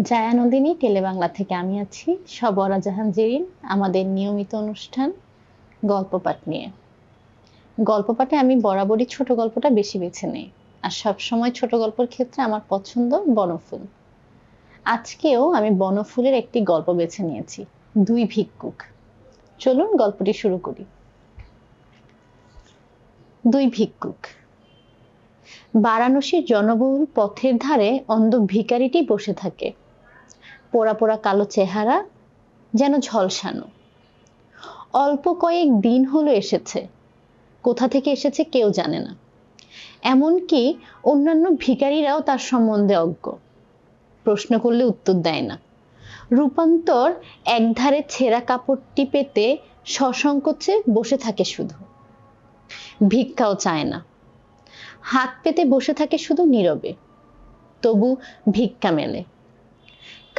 জায়ানন্দিনী টেলিবাংলা থেকে আমি আছি সবরা জাহান জেরিন। আমাদের নিয়মিত অনুষ্ঠান গল্প পাঠ নিয়ে। গল্প পাঠে আমি বরাবরই ছোট গল্পটা বেশি বেছে নেই, আর সবসময় ছোট গল্পের ক্ষেত্রে আমার পছন্দ বনফুল। আজকেও আমি বনফুলের একটি গল্প বেছে নিয়েছি, দুই ভিক্ষুক। চলুন গল্পটি শুরু করি। দুই ভিক্ষুক। বারাণসীর জনবহুল পথের ধারে অন্ধ ভিখারিটি বসে থাকে। পোড়া পোড়া কালো চেহারা, যেন ঝলসানো। অল্প কয়েক দিন হলো এসেছে, কোথা থেকে এসেছে কেউ জানে না। এমনকি অন্যান্য ভিখারিরাও তার সম্বন্ধে অজ্ঞ। প্রশ্ন করলে উত্তর দেয় না। রূপান্তর একধারে ছেঁড়া কাপড়টি পেতে সসংকোচে বসে থাকে শুধু। ভিক্ষাও চায় না, হাত পেতে বসে থাকে শুধু নীরবে। তবু ভিক্ষা মেলে।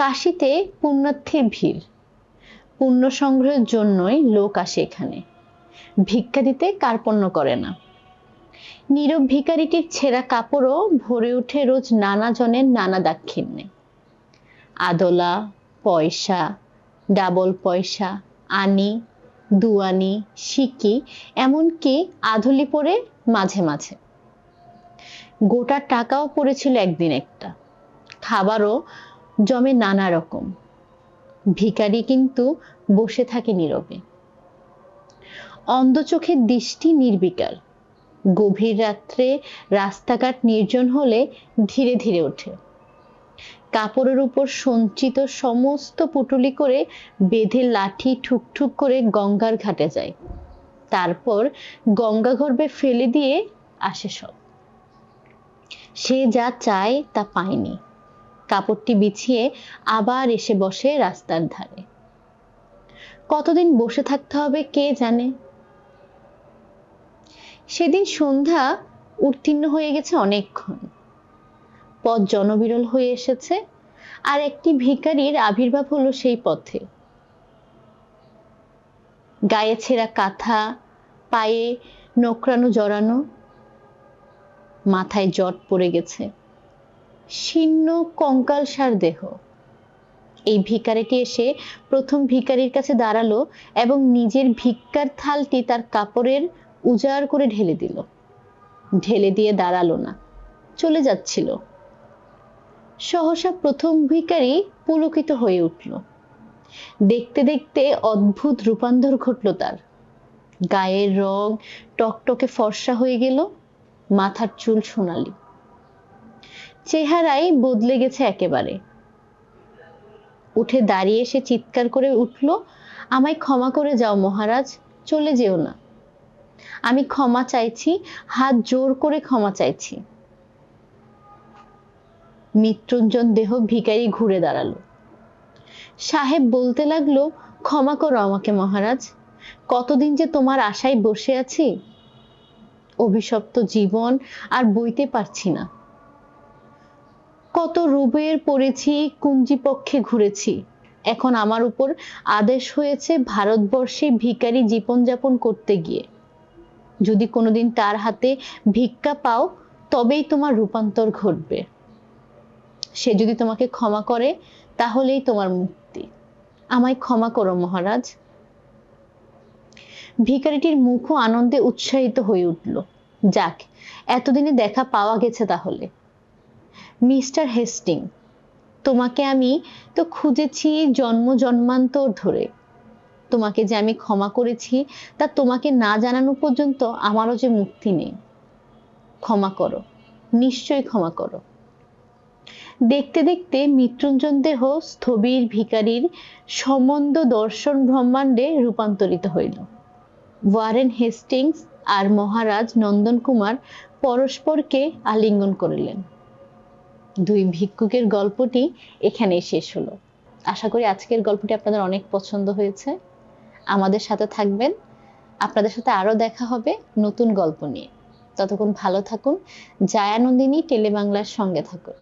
কাশীতে পুণ্যার্থীর ভিড়, পুণ্য সংগ্রহের জন্যই লোক আসে এখানে, ভিক্ষা দিতে কার্পণ্য করে না। নীরব ভিখারিটির ছেঁড়া কাপড়ও ভরে ওঠে রোজ নানা জনের নানা দাক্ষিণ্যে। আদলা, পয়সা, ডাবল পয়সা, আনি, দুয়ানি, সিকি, এমনকি আধলি পড়ে মাঝে মাঝে। গোটা টাকাও পড়েছিল একদিন একটা। খাবারও জমে নানা রকম। ভিখারি কিন্তু বসে থাকে নীরবে। অন্ধ চোখের দৃষ্টি নির্বিকার। গভীর রাত্রে রাস্তাঘাট নির্জন হলে ধীরে ধীরে ওঠে। কাপড়ের উপর সঞ্চিত সমস্ত পুটুলি করে বেঁধে লাঠি ঠুকঠুক করে গঙ্গার ঘাটে যায়। তারপর গঙ্গা গর্ভে ফেলে দিয়ে আসে সব। সে যা চায় তা পায়নি। কাপড়টি বিছিয়ে আবার এসে বসে রাস্তার ধারে। কতদিন বসে থাকতে হবে কে জানে। সেদিন সন্ধ্যা উত্তীর্ণ হয়ে গেছে অনেকক্ষণ। পথ জনবিরল হয়ে এসেছে, আর একটি ভিখারির আবির্ভাব হলো সেই পথে। গায়ে ছেঁড়া কাঁথা, পায়ে নোকরানো জড়ানো, মাথায় জট পড়ে গেছে, শীর্ণ কঙ্কালসার দেহ। এই ভিখারিটি এসে প্রথম ভিখারির কাছে দাঁড়ালো এবং নিজের ভিক্ষার থালটি তার কাপড়ের উজাড় করে ঢেলে দিল। ঢেলে দিয়ে দাঁড়ালো না, চলে যাচ্ছিল। সহসা প্রথম ভিখারি পুলকিত হয়ে উঠল। দেখতে দেখতে অদ্ভুত রূপান্তর ঘটল তার। গায়ের রং টকটকে ফর্সা হয়ে গেল, মাথার চুল সোনালি। চেহারাই বদলে গেছে একেবারে। উঠে দাঁড়িয়ে সে চিৎকার করে উঠল, আমায় ক্ষমা করে যাও মহারাজ, চলে যেও না। আমি ক্ষমা চাইছি, হাত জোর করে ক্ষমা চাইছি। মৃত্যুঞ্জন দেহ ভিখারি ঘুরে দাঁড়ালো। সাহেব বলতে লাগলো, ক্ষমা করো আমাকে মহারাজ, কতদিন যে তোমার আশায় বসে আছি। অভিশপ্ত জীবন আর বইতে পারছি না। কত রূপের পড়েছি, কুঞ্জিপক্ষে ঘুরেছি। এখন আমার উপর আদেশ হয়েছে ভারতবর্ষে ভিখারি জীবনযাপন করতে গিয়ে। যদি কোনোদিন তার হাতে ভিক্ষা পাও তবেই তোমার রূপান্তর ঘটবে। সে যদি তোমাকে ক্ষমা করে তাহলেই তোমার মুক্তি। আমায় ক্ষমা করো মহারাজ। ভিখারিটির মুখও আনন্দে উৎসাহিত হয়ে উঠল। যাক, এতদিনে দেখা পাওয়া গেছে তাহলে। মিস্টার হেস্টিং, তোমাকে আমি তো খুঁজেছি জন্ম জন্মান্তর ধরে। তোমাকে যে আমি ক্ষমা করেছি তা তোমাকে না জানানো পর্যন্ত আমারও যে মুক্তি নেই। ক্ষমা করো, নিশ্চয়ই ক্ষমা করো। দেখতে দেখতে মৃত্যুঞ্জন দেহ স্থবির ভিখারির সম্বন্ধ দর্শন ব্রহ্মাণ্ডে রূপান্তরিত হইল। ওয়ারেন হেস্টিংস আর মহারাজ নন্দন কুমার পরস্পরকে আলিঙ্গন করিলেন। দুই ভিক্ষুকের গল্পটি এখানেই শেষ হলো। আশা করি আজকের গল্পটি আপনাদের অনেক পছন্দ হয়েছে। আমাদের সাথে থাকবেন, আপনাদের সাথে আরো দেখা হবে নতুন গল্প নিয়ে। ততক্ষণ ভালো থাকুন, জায়ানন্দিনী টেলিবাংলার সঙ্গে থাকুন।